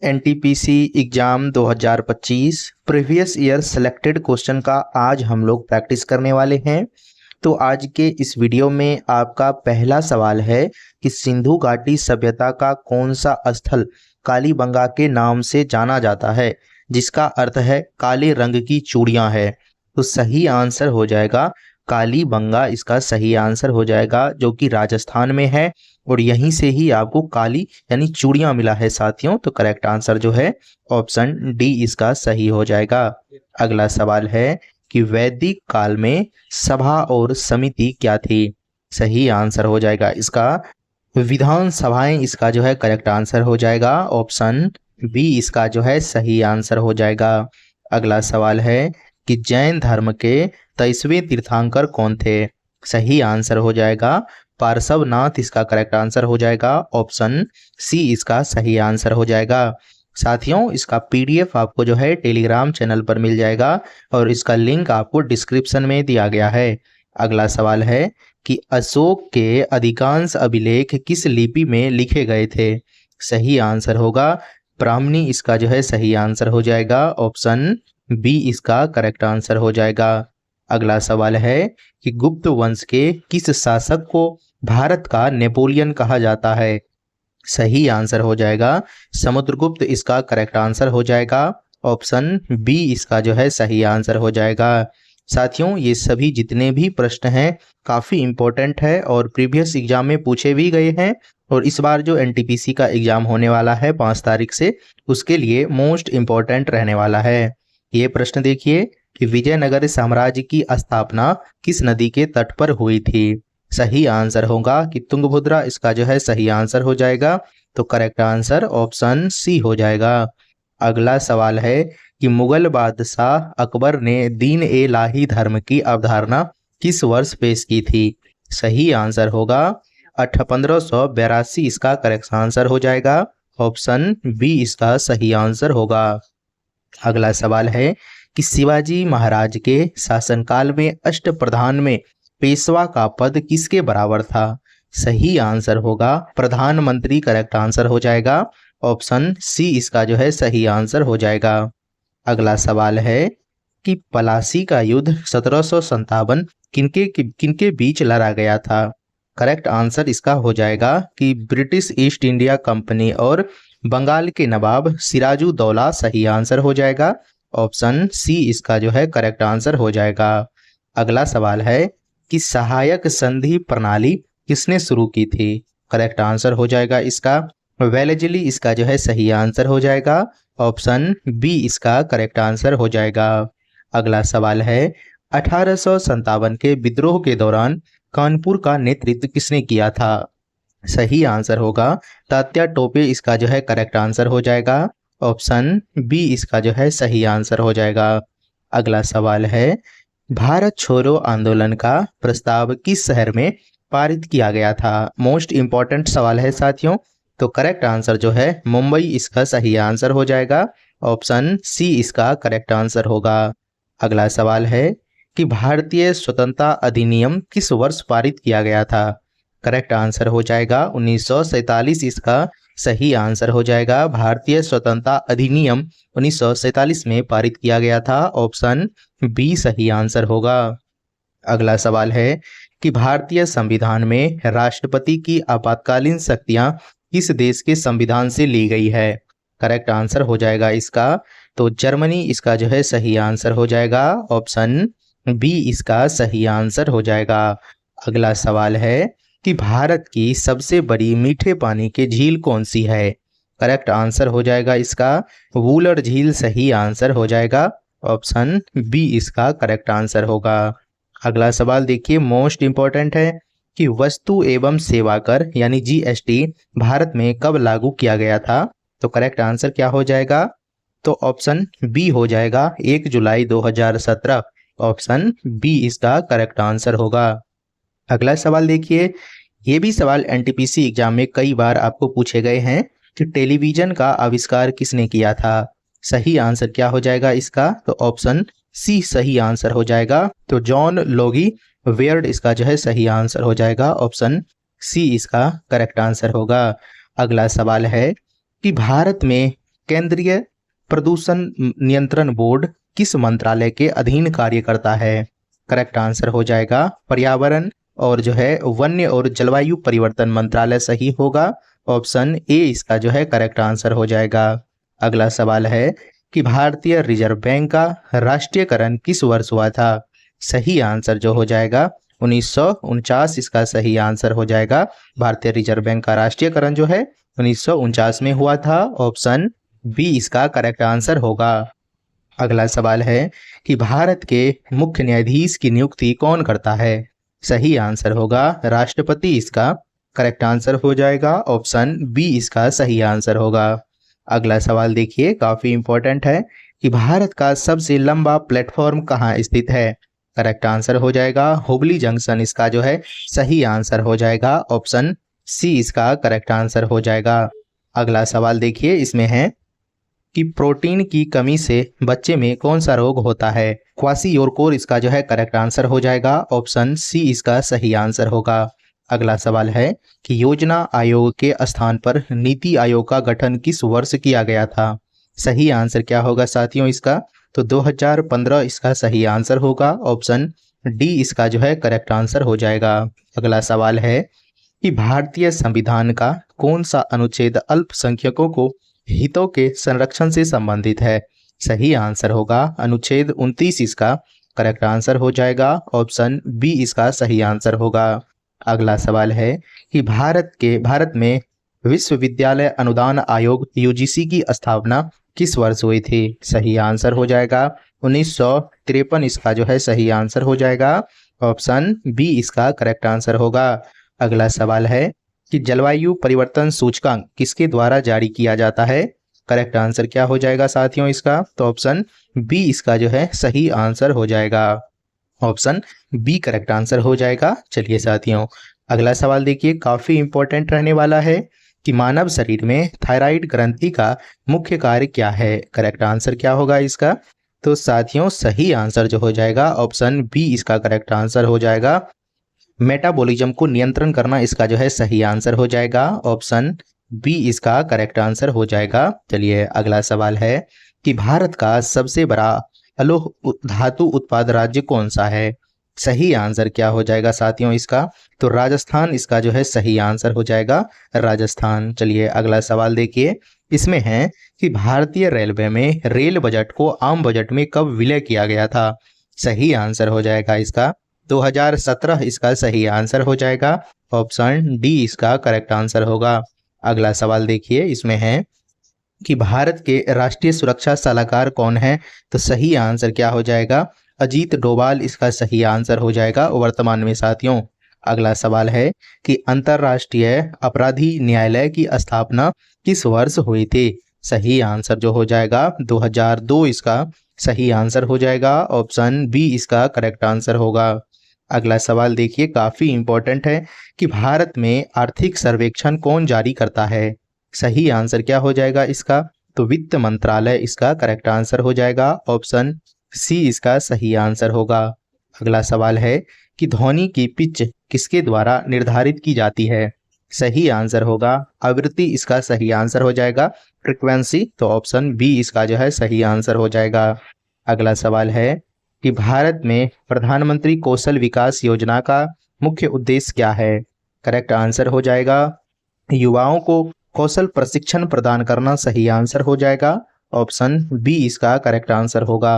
NTPC exam 2025 previous year selected question का आज हम लोग प्रैक्टिस करने वाले हैं। तो आज के इस वीडियो में आपका पहला सवाल है कि सिंधु घाटी सभ्यता का कौन सा स्थल कालीबंगा के नाम से जाना जाता है, जिसका अर्थ है काले रंग की चूड़ियां है। तो सही आंसर हो जाएगा कालीबंगा, इसका सही आंसर हो जाएगा, जो कि राजस्थान में है और यहीं से ही आपको काली यानी चूड़ियां मिला है साथियों। तो करेक्ट आंसर जो है ऑप्शन डी इसका सही हो जाएगा। अगला सवाल है कि वैदिक काल में सभा और समिति क्या थी। सही आंसर हो जाएगा इसका विधान सभाएं, इसका जो है करेक्ट आंसर हो जाएगा। ऑप्शन बी इसका जो है सही आंसर हो जाएगा। अगला सवाल है कि जैन धर्म के 23वें तीर्थंकर कौन थे। सही आंसर हो जाएगा पार्श्वनाथ, इसका करेक्ट आंसर हो जाएगा। ऑप्शन सी इसका सही आंसर हो जाएगा। साथियों, इसका पीडीएफ आपको जो है टेलीग्राम चैनल पर मिल जाएगा और इसका लिंक आपको डिस्क्रिप्शन में दिया गया है। अगला सवाल है कि अशोक के अधिकांश अभिलेख किस लिपि में लिखे गए थे। सही आंसर होगा ब्राह्मणी, इसका जो है सही आंसर हो जाएगा। ऑप्शन बी इसका करेक्ट आंसर हो जाएगा। अगला सवाल है कि गुप्त वंश के किस शासक को भारत का नेपोलियन कहा जाता है। सही आंसर हो जाएगा समुद्रगुप्त, इसका करेक्ट आंसर हो जाएगा। ऑप्शन बी इसका जो है सही आंसर हो जाएगा। साथियों, ये सभी जितने भी प्रश्न हैं काफ़ी इम्पोर्टेंट है और प्रीवियस एग्जाम में पूछे भी गए हैं और इस बार जो एनटीपीसी का एग्जाम होने वाला है 5 तारीख से, उसके लिए मोस्ट इम्पोर्टेंट रहने वाला है। ये प्रश्न देखिए कि विजयनगर साम्राज्य की स्थापना किस नदी के तट पर हुई थी। सही आंसर होगा कि तुंगभद्रा, इसका जो है सही आंसर हो जाएगा। तो करेक्ट आंसर ऑप्शन सी हो जाएगा। अगला सवाल है कि मुगल बादशाह अकबर ने दीन ए इलाही धर्म की अवधारणा किस वर्ष पेश की थी। सही आंसर होगा 1582, इसका करेक्ट आंसर हो जाएगा। ऑप्शन बी इसका सही आंसर होगा। अगला सवाल है कि शिवाजी महाराज के शासनकाल में अष्टप्रधान में पेशवा का पद किसके बराबर था। सही आंसर होगा प्रधानमंत्री, करेक्ट आंसर हो जाएगा। ऑप्शन सी इसका जो है सही आंसर हो जाएगा। अगला सवाल है कि पलासी का युद्ध 1757 किनके बीच लड़ा गया था। करेक्ट आंसर इसका हो जाएगा कि ब्रिटिश ईस्ट इंडिया कंपनी और बंगाल के नवाब सिराजुद्दौला। सही आंसर हो जाएगा। ऑप्शन सी इसका जो है करेक्ट आंसर हो जाएगा। अगला सवाल है कि सहायक संधि प्रणाली किसने शुरू की थी। करेक्ट आंसर हो जाएगा इसका वेलेजली, इसका जो है सही आंसर हो जाएगा। ऑप्शन बी इसका करेक्ट आंसर हो जाएगा। अगला सवाल है 1857 के विद्रोह के दौरान कानपुर का नेतृत्व किसने किया था। सही आंसर होगा तात्या टोपे, इसका जो है करेक्ट आंसर हो जाएगा। ऑप्शन बी इसका जो है सही आंसर हो जाएगा। अगला सवाल है भारत छोड़ो आंदोलन का प्रस्ताव किस शहर में पारित किया गया था। मोस्ट इंपॉर्टेंट सवाल है साथियों। तो करेक्ट आंसर जो है मुंबई, इसका सही आंसर हो जाएगा। ऑप्शन सी इसका करेक्ट आंसर होगा। अगला सवाल है कि भारतीय स्वतंत्रता अधिनियम किस वर्ष पारित किया गया था। करेक्ट आंसर हो जाएगा 1947, इसका सही आंसर हो जाएगा। भारतीय स्वतंत्रता अधिनियम 1947 में पारित किया गया था। ऑप्शन बी सही आंसर होगा। अगला सवाल है कि भारतीय संविधान में राष्ट्रपति की आपातकालीन शक्तियां किस देश के संविधान से ली गई है। करेक्ट आंसर हो जाएगा इसका तो जर्मनी, इसका जो है सही आंसर हो जाएगा। ऑप्शन बी इसका सही आंसर हो जाएगा। अगला सवाल है कि भारत की सबसे बड़ी मीठे पानी की झील कौन सी है। करेक्ट आंसर हो जाएगा इसका वूलर झील, सही आंसर हो जाएगा। ऑप्शन बी इसका करेक्ट आंसर होगा। अगला सवाल देखिए, मोस्ट इंपॉर्टेंट है कि वस्तु एवं सेवा कर यानी जीएसटी भारत में कब लागू किया गया था। तो करेक्ट आंसर क्या हो जाएगा, तो ऑप्शन बी हो जाएगा 1 जुलाई 2017। ऑप्शन बी इसका करेक्ट आंसर होगा। अगला सवाल देखिए, ये भी सवाल एनटीपीसी एग्जाम में कई बार आपको पूछे गए हैं कि टेलीविजन का आविष्कार किसने किया था। सही आंसर क्या हो जाएगा इसका, तो ऑप्शन सी सही आंसर हो जाएगा। तो जॉन लोगी वेयर्ड, इसका जो है सही आंसर हो जाएगा। ऑप्शन सी इसका करेक्ट आंसर होगा। अगला सवाल है कि भारत में केंद्रीय प्रदूषण नियंत्रण बोर्ड किस मंत्रालय के अधीन कार्य करता है? करेक्ट आंसर हो जाएगा पर्यावरण और जो है वन्य और जलवायु परिवर्तन मंत्रालय सही होगा। ऑप्शन ए इसका जो है करेक्ट आंसर हो जाएगा। अगला सवाल है कि भारतीय रिजर्व बैंक का राष्ट्रीयकरण किस वर्ष हुआ था? सही आंसर जो हो जाएगा 1949 इसका सही आंसर हो जाएगा। भारतीय रिजर्व बैंक का राष्ट्रीयकरण जो है 1949 में हुआ था। ऑप्शन बी इसका करेक्ट आंसर होगा। अगला सवाल है कि भारत के मुख्य न्यायाधीश की नियुक्ति कौन करता है? सही आंसर होगा राष्ट्रपति इसका करेक्ट आंसर हो जाएगा। ऑप्शन बी इसका सही आंसर होगा। अगला सवाल देखिए काफी इंपॉर्टेंट है कि भारत का सबसे लंबा प्लेटफॉर्म कहाँ स्थित है? करेक्ट आंसर हो जाएगा हुबली जंक्शन इसका जो है सही आंसर हो जाएगा। ऑप्शन सी इसका करेक्ट आंसर हो जाएगा। अगला सवाल देखिए इसमें है कि प्रोटीन की कमी से बच्चे में कौन सा रोग होता है? क्वाशियोरकोर इसका जो है करेक्ट आंसर हो जाएगा। ऑप्शन सी इसका सही आंसर होगा। अगला सवाल है कि योजना आयोग के स्थान पर नीति आयोग का गठन किस वर्ष किया गया था? सही आंसर क्या होगा साथियों इसका? तो 2015 इसका सही आंसर होगा। ऑप्शन डी इसका जो है करेक्ट आंसर हो जाएगा। अगला सवाल है कि भारतीय संविधान का कौन सा अनुच्छेद अल्पसंख्यकों को हितों के संरक्षण से संबंधित है? सही आंसर होगा अनुच्छेद 29 इसका करेक्ट आंसर हो जाएगा। ऑप्शन बी इसका सही आंसर होगा। अगला सवाल है कि भारत में विश्वविद्यालय अनुदान आयोग यूजीसी की स्थापना किस वर्ष हुई थी? सही आंसर हो जाएगा 1953 इसका जो है सही आंसर हो जाएगा। ऑप्शन बी इसका करेक्ट आंसर होगा। अगला सवाल है कि जलवायु परिवर्तन सूचकांक किसके द्वारा जारी किया जाता है? करेक्ट आंसर क्या हो जाएगा साथियों इसका? तो ऑप्शन बी इसका जो है सही आंसर हो जाएगा। ऑप्शन बी करेक्ट आंसर हो जाएगा। चलिए साथियों अगला सवाल देखिए काफी इंपॉर्टेंट रहने वाला है कि मानव शरीर में थायराइड ग्रंथि का मुख्य कार्य क्या है? करेक्ट आंसर क्या होगा इसका? तो साथियों सही आंसर जो हो जाएगा ऑप्शन बी इसका करेक्ट आंसर हो जाएगा। मेटाबॉलिज्म को नियंत्रण करना इसका जो है सही आंसर हो जाएगा। ऑप्शन बी इसका करेक्ट आंसर हो जाएगा। चलिए अगला सवाल है कि भारत का सबसे बड़ा अलोह धातु उत्पाद राज्य कौन सा है? सही आंसर क्या हो जाएगा साथियों इसका? तो राजस्थान इसका जो है सही आंसर हो जाएगा राजस्थान। चलिए अगला सवाल देखिए इसमें है कि भारतीय रेलवे में रेल बजट को आम बजट में कब विलय किया गया था? सही आंसर हो जाएगा इसका 2017 इसका सही आंसर हो जाएगा। ऑप्शन डी इसका करेक्ट आंसर होगा। अगला सवाल देखिए इसमें है कि भारत के राष्ट्रीय सुरक्षा सलाहकार कौन है? तो सही आंसर क्या हो जाएगा? अजीत डोभाल इसका सही आंसर हो जाएगा वर्तमान में साथियों। अगला सवाल है कि अंतर्राष्ट्रीय अपराधी न्यायालय की स्थापना किस वर्ष हुई थी? सही आंसर जो हो जाएगा 2002 इसका सही आंसर हो जाएगा। ऑप्शन बी इसका करेक्ट आंसर होगा। अगला सवाल देखिए काफी इंपॉर्टेंट है कि भारत में आर्थिक सर्वेक्षण कौन जारी करता है? सही आंसर क्या हो जाएगा इसका? तो वित्त मंत्रालय इसका करेक्ट आंसर हो जाएगा। ऑप्शन सी इसका सही आंसर होगा। अगला सवाल है कि ध्वनि की पिच किसके द्वारा निर्धारित की जाती है? सही आंसर होगा आवृत्ति इसका सही आंसर हो जाएगा फ्रीक्वेंसी। तो ऑप्शन बी इसका जो है सही आंसर हो जाएगा। अगला सवाल है कि भारत में प्रधानमंत्री कौशल विकास योजना का मुख्य उद्देश्य क्या है? करेक्ट आंसर हो जाएगा युवाओं को कौशल प्रशिक्षण प्रदान करना। सही आंसर हो जाएगा। ऑप्शन बी इसका करेक्ट आंसर होगा।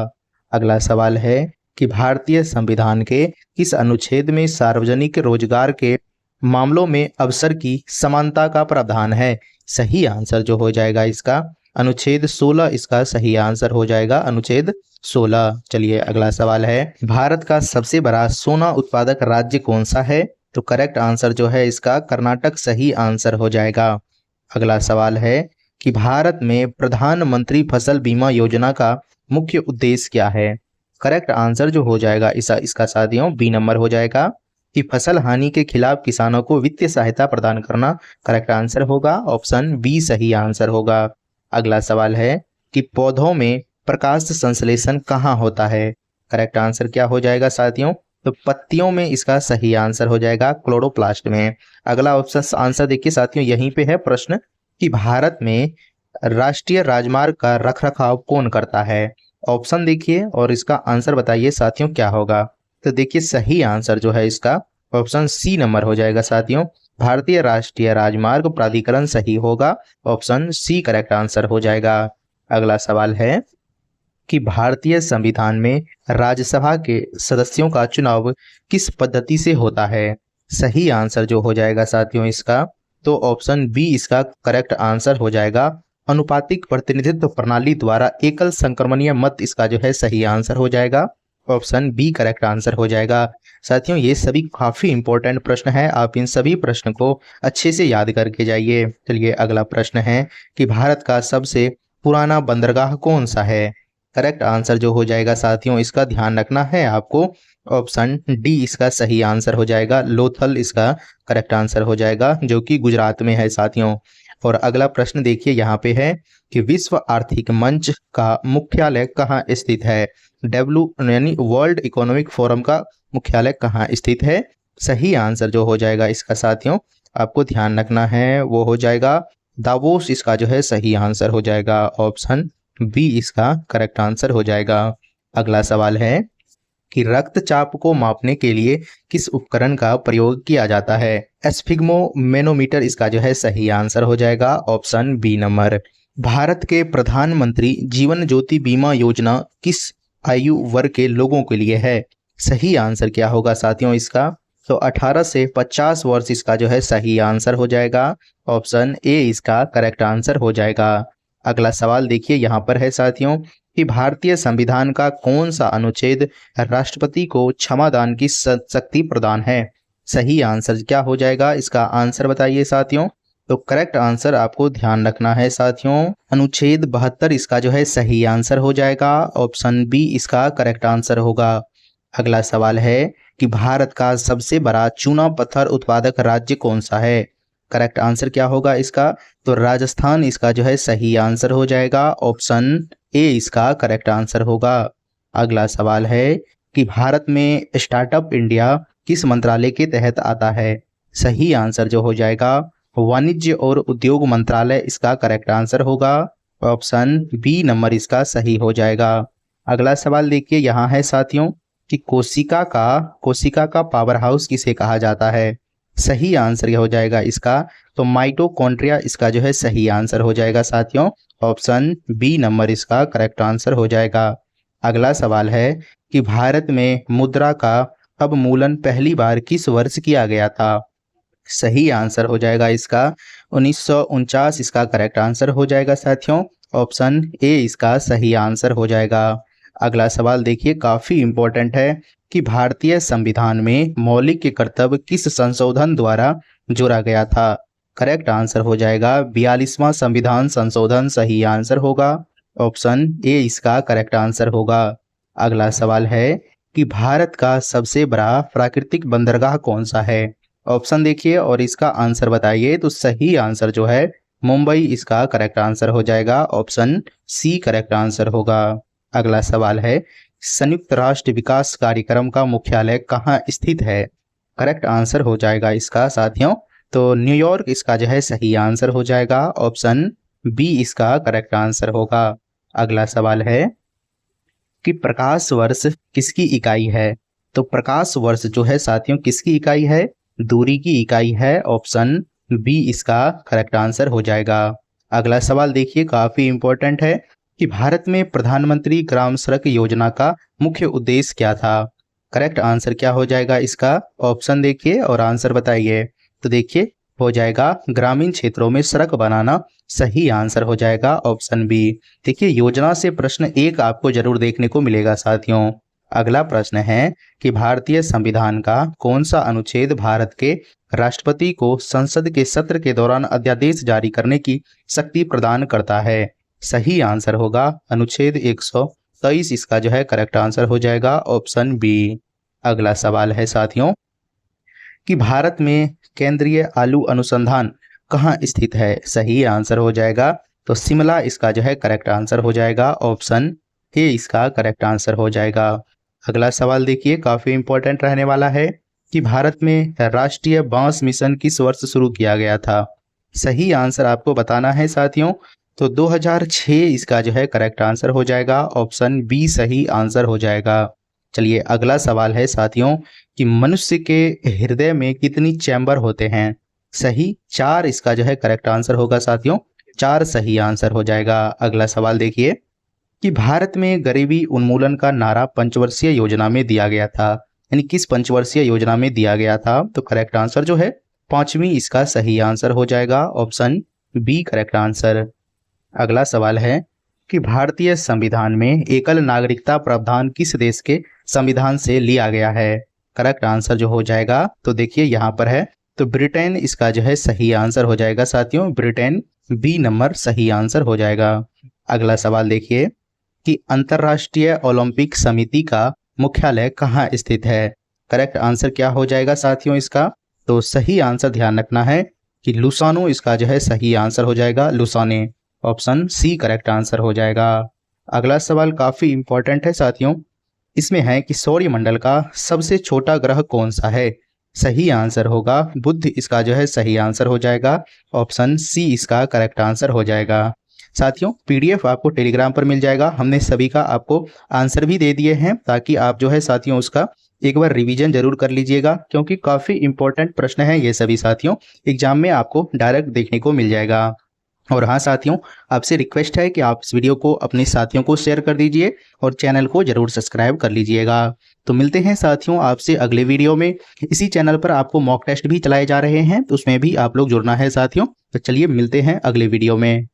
अगला सवाल है कि भारतीय संविधान के किस अनुच्छेद में सार्वजनिक रोजगार के मामलों में अवसर की समानता का प्रावधान है? सही आंसर जो हो जाएगा इसका अनुच्छेद 16 इसका सही आंसर हो जाएगा अनुच्छेद 16। चलिए अगला सवाल है भारत का सबसे बड़ा सोना उत्पादक राज्य कौन सा है? तो करेक्ट आंसर जो है इसका कर्नाटक सही आंसर हो जाएगा। अगला सवाल है कि भारत में प्रधानमंत्री फसल बीमा योजना का मुख्य उद्देश्य क्या है? करेक्ट आंसर जो हो जाएगा इसका साथियों बी नंबर हो जाएगा कि फसल हानि के खिलाफ किसानों को वित्तीय सहायता प्रदान करना। करेक्ट आंसर होगा ऑप्शन बी सही आंसर होगा। अगला सवाल है कि पौधों में प्रकाश संश्लेषण कहाँ होता है? करेक्ट आंसर क्या हो जाएगा साथियों? तो पत्तियों में इसका सही आंसर हो जाएगा क्लोरोप्लास्ट में। अगला ऑप्शन आंसर देखिए साथियों यहीं पे है प्रश्न कि भारत में राष्ट्रीय राजमार्ग का रखरखाव कौन करता है? ऑप्शन देखिए और इसका आंसर बताइए साथियों क्या होगा। तो देखिए सही आंसर जो है इसका ऑप्शन सी नंबर हो जाएगा साथियों। भारतीय राष्ट्रीय राजमार्ग प्राधिकरण सही होगा। ऑप्शन सी करेक्ट आंसर हो जाएगा। अगला सवाल है कि भारतीय संविधान में राज्यसभा के सदस्यों का चुनाव किस पद्धति से होता है? सही आंसर जो हो जाएगा साथियों इसका, तो ऑप्शन बी इसका करेक्ट आंसर हो जाएगा। अनुपातिक प्रतिनिधित्व प्रणाली द्वारा एकल संक्रमणीय मत इसका जो है सही आंसर हो जाएगा। ऑप्शन बी करेक्ट आंसर हो जाएगा। साथियों ये सभी काफी इंपॉर्टेंट प्रश्न है, आप इन सभी प्रश्न को अच्छे से याद करके जाइए। चलिए अगला प्रश्न है कि भारत का सबसे पुराना बंदरगाह कौन सा है? करेक्ट आंसर जो हो जाएगा साथियों इसका ध्यान रखना है आपको। ऑप्शन डी इसका सही आंसर हो जाएगा। लोथल इसका करेक्ट आंसर हो जाएगा जो कि गुजरात में है साथियों। और अगला प्रश्न देखिए यहाँ पे है कि विश्व आर्थिक मंच का मुख्यालय कहाँ स्थित है? यानी वर्ल्ड इकोनॉमिक फोरम का मुख्यालय कहाँ स्थित है? सही आंसर जो हो जाएगा इसका साथियों आपको ध्यान रखना है वो हो जाएगा दावोस, इसका जो है सही आंसर हो जाएगा। ऑप्शन बी इसका करेक्ट आंसर हो जाएगा। अगला सवाल है कि रक्तचाप को मापने के लिए किस उपकरण का प्रयोग किया जाता है? एस्फिग्मोमेनोमीटर इसका जो है सही आंसर हो जाएगा। Option B number. भारत के प्रधानमंत्री जीवन ज्योति बीमा योजना किस आयु वर्ग के लोगों के लिए है? सही आंसर क्या होगा साथियों इसका, तो 18 से 50 वर्ष इसका जो है सही आंसर हो जाएगा। ऑप्शन ए इसका करेक्ट आंसर हो जाएगा। अगला सवाल देखिए यहाँ पर है साथियों कि भारतीय संविधान का कौन सा अनुच्छेद राष्ट्रपति को क्षमादान की शक्ति प्रदान है? सही आंसर क्या हो जाएगा इसका आंसर बताइए साथियों। तो करेक्ट आंसर आपको ध्यान रखना है साथियों, अनुच्छेद 72 इसका जो है सही आंसर हो जाएगा। ऑप्शन बी इसका करेक्ट आंसर होगा। अगला सवाल है कि भारत का सबसे बड़ा चूना पत्थर उत्पादक राज्य कौन सा है? करेक्ट आंसर क्या होगा इसका, तो राजस्थान इसका जो है सही आंसर हो जाएगा। ऑप्शन ए इसका करेक्ट आंसर होगा। अगला सवाल है कि भारत में स्टार्टअप इंडिया किस मंत्रालय के तहत आता है? सही आंसर जो हो जाएगा वाणिज्य और उद्योग मंत्रालय इसका करेक्ट आंसर होगा। ऑप्शन बी नंबर इसका सही हो जाएगा। अगला सवाल देखिए यहाँ है साथियों कि कोशिका का पावर हाउस किसे कहा जाता है? सही आंसर यह हो जाएगा इसका, तो माइटोकॉन्ड्रिया इसका जो है सही आंसर हो जाएगा साथियों। ऑप्शन बी नंबर इसका करेक्ट आंसर हो जाएगा। अगला सवाल है कि भारत में मुद्रा का अवमूल्यन पहली बार किस वर्ष किया गया था? सही आंसर हो जाएगा इसका 1949 इसका करेक्ट आंसर हो जाएगा साथियों। ऑप्शन ए इसका सही आंसर हो जाएगा। अगला सवाल देखिए काफी इंपॉर्टेंट है कि भारतीय संविधान में मौलिक कर्तव्य किस संशोधन द्वारा जोड़ा गया था? करेक्ट आंसर हो जाएगा 42वां संविधान संशोधन सही आंसर होगा। ऑप्शन ए इसका करेक्ट आंसर होगा। अगला सवाल है कि भारत का सबसे बड़ा प्राकृतिक बंदरगाह कौन सा है? ऑप्शन देखिए और इसका आंसर बताइए। तो सही आंसर जो है मुंबई इसका करेक्ट आंसर हो जाएगा। ऑप्शन सी करेक्ट आंसर होगा। अगला सवाल है संयुक्त राष्ट्र विकास कार्यक्रम का मुख्यालय कहाँ स्थित है? करेक्ट आंसर हो जाएगा इसका साथियों, तो न्यूयॉर्क इसका जो है सही आंसर हो जाएगा। ऑप्शन बी इसका करेक्ट आंसर होगा। अगला सवाल है कि प्रकाश वर्ष किसकी इकाई है? तो प्रकाश वर्ष जो है साथियों किसकी इकाई है? दूरी की इकाई है। ऑप्शन बी इसका करेक्ट आंसर हो जाएगा। अगला सवाल देखिए काफी इंपॉर्टेंट है कि भारत में प्रधानमंत्री ग्राम सड़क योजना का मुख्य उद्देश्य क्या था? करेक्ट आंसर क्या हो जाएगा इसका, ऑप्शन देखिए और आंसर बताइए। तो देखिए हो जाएगा ग्रामीण क्षेत्रों में सड़क बनाना, सही आंसर हो जाएगा ऑप्शन बी। देखिए योजना से प्रश्न एक आपको जरूर देखने को मिलेगा साथियों। अगला प्रश्न है कि भारतीय संविधान का कौन सा अनुच्छेद भारत के राष्ट्रपति को संसद के सत्र के दौरान अध्यादेश जारी करने की शक्ति प्रदान करता है? सही आंसर होगा अनुच्छेद 123 इसका जो है करेक्ट आंसर हो जाएगा। Option B. अगला सवाल है साथियों कि भारत में केंद्रीय आलू अनुसंधान कहाँ स्थित है? सही आंसर हो जाएगा तो शिमला इसका जो है करेक्ट आंसर हो जाएगा। ऑप्शन ए इसका करेक्ट आंसर हो जाएगा। अगला सवाल देखिए काफी इंपॉर्टेंट रहने वाला है कि भारत में राष्ट्रीय बांस मिशन किस वर्ष शुरू किया गया था? सही आंसर आपको बताना है साथियों। तो 2006 इसका जो है करेक्ट आंसर हो जाएगा, ऑप्शन बी सही आंसर हो जाएगा। चलिए अगला सवाल है साथियों कि मनुष्य के हृदय में कितनी चैम्बर होते हैं? सही 4 इसका जो है करेक्ट आंसर होगा साथियों, 4 सही आंसर हो जाएगा। अगला सवाल देखिए कि भारत में गरीबी उन्मूलन का नारा पंचवर्षीय योजना में दिया गया था, यानी किस पंचवर्षीय योजना में दिया गया था? तो करेक्ट आंसर जो है 5वीं इसका सही आंसर हो जाएगा, ऑप्शन बी करेक्ट आंसर। अगला सवाल है कि भारतीय संविधान में एकल नागरिकता प्रावधान किस देश के संविधान से लिया गया है? करेक्ट आंसर जो हो जाएगा तो देखिए यहाँ पर है, तो ब्रिटेन इसका जो है सही आंसर हो जाएगा साथियों, ब्रिटेन बी नंबर सही आंसर हो जाएगा। अगला सवाल देखिए कि अंतर्राष्ट्रीय ओलंपिक समिति का मुख्यालय कहाँ स्थित है? करेक्ट आंसर क्या हो जाएगा साथियों इसका? तो सही आंसर ध्यान रखना है कि लुसानो इसका जो है सही आंसर हो जाएगा, Lausanne, option C correct answer हो जाएगा। अगला सवाल काफी इंपॉर्टेंट है साथियों, इसमें है कि सौरमंडल का सबसे छोटा ग्रह कौन सा है? सही आंसर होगा बुध इसका जो है सही आंसर हो जाएगा, ऑप्शन सी इसका करेक्ट आंसर हो जाएगा। साथियों पीडीएफ आपको टेलीग्राम पर मिल जाएगा, हमने सभी का आपको आंसर भी दे दिए हैं ताकि आप जो है साथियों उसका एक बार रिवीजन जरूर कर लीजिएगा, क्योंकि काफ़ी इंपॉर्टेंट प्रश्न है ये सभी साथियों, एग्जाम में आपको डायरेक्ट देखने को मिल जाएगा। और हाँ साथियों, आपसे रिक्वेस्ट है कि आप इस वीडियो को अपने साथियों को शेयर कर दीजिए और चैनल को जरूर सब्सक्राइब कर लीजिएगा। तो मिलते हैं साथियों आपसे अगले वीडियो में। इसी चैनल पर आपको मॉक टेस्ट भी चलाए जा रहे हैं, तो उसमें भी आप लोग जुड़ना है साथियों। तो चलिए मिलते हैं अगले वीडियो में।